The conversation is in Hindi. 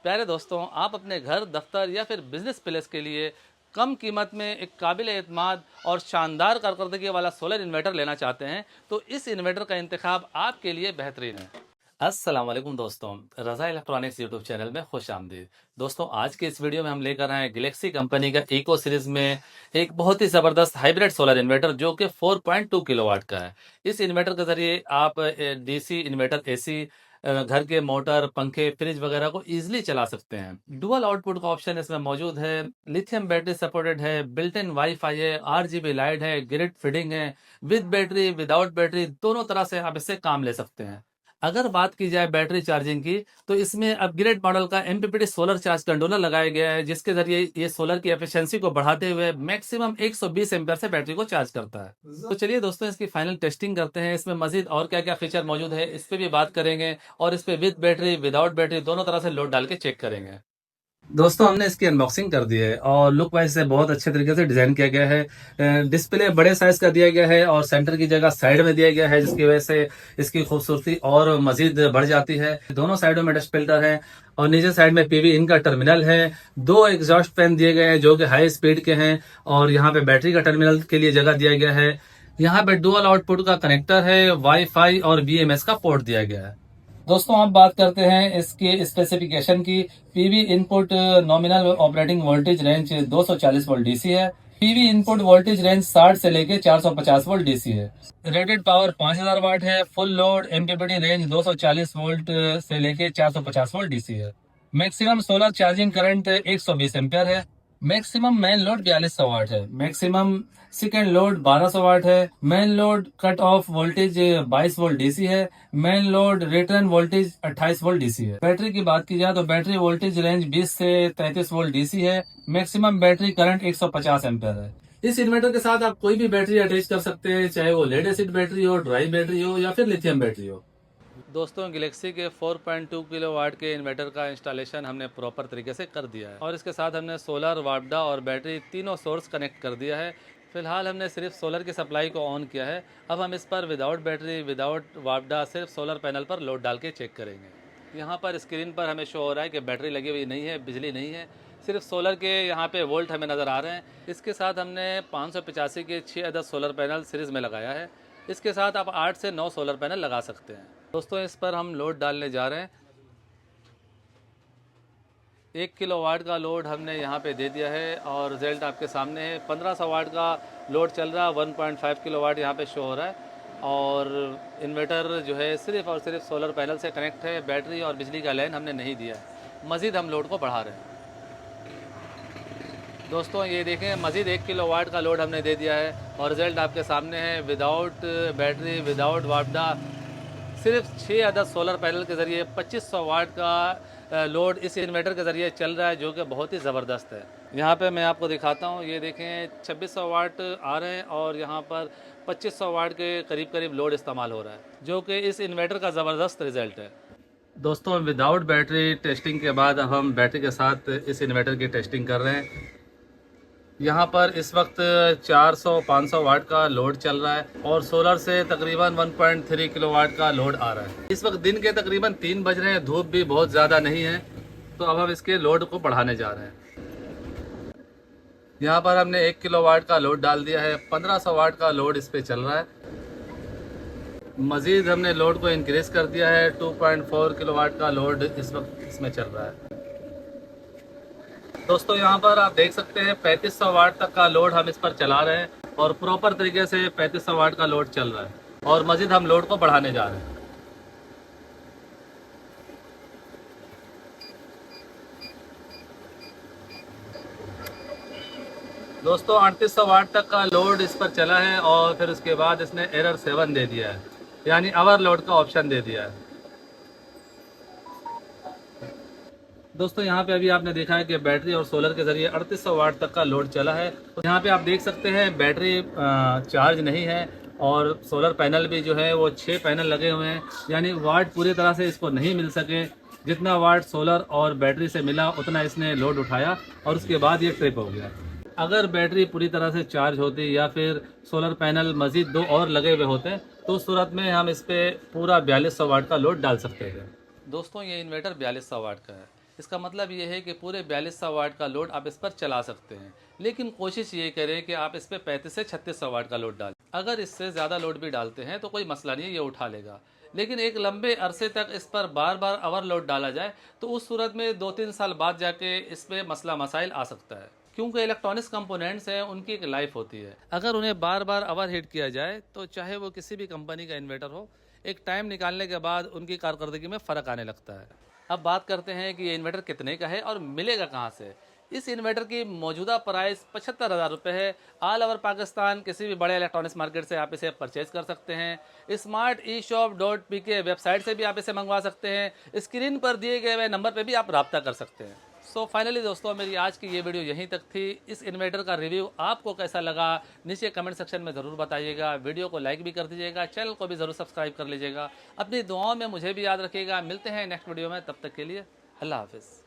प्यारे दोस्तों, आप अपने घर, दफ्तर या फिर बिजनेस प्लेस के लिए कम कीमत में एक काबिल एतमाद और शानदार कारकर्दगी वाला सोलर इन्वर्टर लेना चाहते हैं तो इस इन्वर्टर का इंतखाब आपके लिए बेहतरीन है। अस्सलाम वालेकुम दोस्तों, रज़ा इलेक्ट्रॉनिक्स यूट्यूब चैनल में खुश आमदीद। दोस्तों, आज के इस वीडियो में हम लेकर आए हैं गैलेक्सी कंपनी का इको सीरीज में एक बहुत ही ज़बरदस्त हाइब्रिड सोलर इन्वर्टर जो कि 4.2 किलोवाट का है। इस इन्वर्टर के ज़रिए आप डीसी इन्वर्टर, एसी, घर के मोटर, पंखे, फ्रिज वगैरह को इजीली चला सकते हैं। डुअल आउटपुट का ऑप्शन इसमें मौजूद है, लिथियम बैटरी सपोर्टेड है, बिल्ट इन वाईफाई है, आरजीबी लाइट है, ग्रिड फीडिंग है, विद बैटरी विदाउट बैटरी दोनों तरह से आप इससे काम ले सकते हैं। अगर बात की जाए बैटरी चार्जिंग की तो इसमें अपग्रेड मॉडल का एमपीपीटी सोलर चार्ज कंट्रोलर लगाया गया है, जिसके जरिए ये सोलर की एफिशिएंसी को बढ़ाते हुए मैक्सिमम 120 एम्पीयर से बैटरी को चार्ज करता है। तो चलिए दोस्तों, इसकी फाइनल टेस्टिंग करते हैं। इसमें मजीद और क्या क्या फीचर मौजूद है इस पे भी बात करेंगे और इस पे विद बैटरी विदाउट बैटरी दोनों तरह से लोड डाल के चेक करेंगे। दोस्तों, हमने इसकी अनबॉक्सिंग कर दी है और लुक वाइज से बहुत अच्छे तरीके से डिजाइन किया गया है। डिस्प्ले बड़े साइज का दिया गया है और सेंटर की जगह साइड में दिया गया है, जिसकी वजह से इसकी खूबसूरती और मजीद बढ़ जाती है। दोनों साइडों में डस्ट फिल्टर है और नीचे साइड में पीवी इन का टर्मिनल है। दो एग्जॉस्ट फैन दिए गए हैं जो कि हाई स्पीड के हैं और यहाँ पे बैटरी का टर्मिनल के लिए जगह दिया गया है। यहाँ पे डुअल आउटपुट का कनेक्टर है, वाईफाई और बीएमएस का पोर्ट दिया गया है। दोस्तों, अब बात करते हैं इसके स्पेसिफिकेशन की। PV input nominal operating voltage range 240 volt DC है। पीवी इनपुट वोल्टेज रेंज 60 से लेके 450 वोल्ट डीसी है। रेटेड पावर 5000 वाट है। Full load MPPT range 240 volt से लेके 450 वोल्ट डीसी है। Maximum solar charging current 120 ampere है। मैक्सिमम मेन लोड 4200 वाट है। मैक्सिमम सेकेंड लोड 1200 वाट है। Main load cut off voltage 22 volt DC है। Main load return voltage 28 volt DC है। बैटरी की बात की जाए तो बैटरी वोल्टेज रेंज 20 से 33 वोल्ट डीसी है। मैक्सिमम बैटरी करंट 150 एम्पियर है। इस इन्वर्टर के साथ आप कोई भी बैटरी अटैच कर सकते हैं, चाहे वो लेड एसिड बैटरी हो, ड्राई बैटरी हो या फिर लिथियम बैटरी हो। दोस्तों, गैलेक्सी के 4.2 किलोवाट के इन्वर्टर का इंस्टॉलेशन हमने प्रॉपर तरीके से कर दिया है और इसके साथ हमने सोलर, वापडा और बैटरी तीनों सोर्स कनेक्ट कर दिया है। फिलहाल हमने सिर्फ सोलर की सप्लाई को ऑन किया है। अब हम इस पर विदाउट बैटरी, विदाउट वापडा, सिर्फ सोलर पैनल पर लोड डाल के चेक करेंगे। यहाँ पर स्क्रीन पर हमें शो हो रहा है कि बैटरी लगी हुई नहीं है, बिजली नहीं है, सिर्फ सोलर के यहाँ पे वोल्ट हमें नज़र आ रहे हैं। इसके साथ हमने 585 के 6 अदद सोलर पैनल सीरीज़ में लगाया है। इसके साथ आप 8 से 9 सोलर पैनल लगा सकते हैं। दोस्तों, इस पर हम लोड डालने जा रहे हैं। 1 किलोवाट का लोड हमने यहाँ पे दे दिया है और रिजल्ट आपके सामने है। 1500 वाट का लोड चल रहा है, 1.5 किलोवाट यहाँ पे शो हो रहा है और इन्वर्टर जो है सिर्फ और सिर्फ सोलर पैनल से कनेक्ट है। बैटरी और बिजली का लाइन हमने नहीं दिया है। मज़ीद हम लोड को बढ़ा रहे हैं। दोस्तों, ये देखें, मज़ीद 1 किलोवाट का लोड हमने दे दिया है और रिज़ल्ट आपके सामने है। विदाउट बैटरी, विदाउट वापडा, सिर्फ 6 अदद सोलर पैनल के ज़रिए 2500 वाट का लोड इस इन्वर्टर के ज़रिए चल रहा है, जो कि बहुत ही ज़बरदस्त है। यहाँ पे मैं आपको दिखाता हूँ, ये देखें, 2600 वाट आ रहे हैं और यहाँ पर 2500 वाट के करीब करीब लोड इस्तेमाल हो रहा है, जो कि इस इन्वर्टर का ज़बरदस्त रिज़ल्ट है। दोस्तों, विदाउट बैटरी टेस्टिंग के बाद अब हम बैटरी के साथ इस इन्वर्टर की टेस्टिंग कर रहे हैं। यहाँ पर इस वक्त 400-500 वाट का लोड चल रहा है और सोलर से तकरीबन 1.3 किलोवाट का लोड आ रहा है। इस वक्त दिन के तकरीबन 3 बज रहे हैं, धूप भी बहुत ज़्यादा नहीं है, तो अब हम इसके लोड को बढ़ाने जा रहे हैं। यहाँ पर हमने 1 किलोवाट का लोड डाल दिया है। 1500 वाट का लोड इस पे चल रहा है। मज़ीद हमने लोड को इंक्रीज कर दिया है। 2.4 किलोवाट का लोड इस वक्त इसमें चल रहा है। दोस्तों, यहाँ पर आप देख सकते हैं 3500 वाट तक का लोड हम इस पर चला रहे हैं और प्रॉपर तरीके से 3500 वाट का लोड चल रहा है और मज़ीद हम लोड को बढ़ाने जा रहे हैं। दोस्तों, 3800 वाट तक का लोड इस पर चला है और फिर उसके बाद इसने एरर 7 दे दिया है, यानी ओवरलोड का ऑप्शन दे दिया है। दोस्तों, यहाँ पे अभी आपने देखा है कि बैटरी और सोलर के ज़रिए 3800 वाट तक का लोड चला है। तो यहाँ पे आप देख सकते हैं बैटरी चार्ज नहीं है और सोलर पैनल भी जो है वो 6 पैनल लगे हुए हैं, यानी वाट पूरी तरह से इसको नहीं मिल सके। जितना वाट सोलर और बैटरी से मिला उतना इसने लोड उठाया और उसके बाद ये ट्रिप हो गया। अगर बैटरी पूरी तरह से चार्ज होती या फिर सोलर पैनल मज़ीद 2 और लगे हुए होते तो उस सूरत में हम इस पर पूरा 4200 वाट का लोड डाल सकते थे। दोस्तों, ये इन्वर्टर 4200 वाट का है। इसका मतलब ये है कि पूरे 4200 वाट का लोड आप इस पर चला सकते हैं, लेकिन कोशिश ये करें कि आप इस पर 35 से 3600 वाट का लोड डालें। अगर इससे ज़्यादा लोड भी डालते हैं तो कोई मसला नहीं है, ये उठा लेगा। लेकिन एक लंबे अरसे तक इस पर बार बार ओवरलोड डाला जाए तो उस सूरत में 2-3 साल बाद जाके इस पर मसला मसाइल आ सकता है, क्योंकि इलेक्ट्रॉनिक्स कंपोनेंट्स हैं, उनकी एक लाइफ होती है। अगर उन्हें बार बार ओवरहीट किया जाए तो चाहे वो किसी भी कंपनी का इन्वर्टर हो, एक टाइम निकालने के बाद उनकी कारकर्दगी में फ़र्क आने लगता है। अब बात करते हैं कि ये इन्वर्टर कितने का है और मिलेगा कहाँ से। इस इन्वर्टर की मौजूदा प्राइस 75,000 रुपये है। ऑल ओवर पाकिस्तान किसी भी बड़े इलेक्ट्रॉनिक्स मार्केट से आप इसे परचेज कर सकते हैं। smarteshop.pk वेबसाइट से भी आप इसे मंगवा सकते हैं। स्क्रीन पर दिए गए हुए नंबर पर भी आप रब्ता कर सकते हैं। सो फाइनली दोस्तों, मेरी आज की ये वीडियो यहीं तक थी। इस इन्वर्टर का रिव्यू आपको कैसा लगा नीचे कमेंट सेक्शन में ज़रूर बताइएगा। वीडियो को लाइक भी कर दीजिएगा, चैनल को भी ज़रूर सब्सक्राइब कर लीजिएगा। अपनी दुआओं में मुझे भी याद रखिएगा। मिलते हैं नेक्स्ट वीडियो में, तब तक के लिए अल्लाह हाफिज़।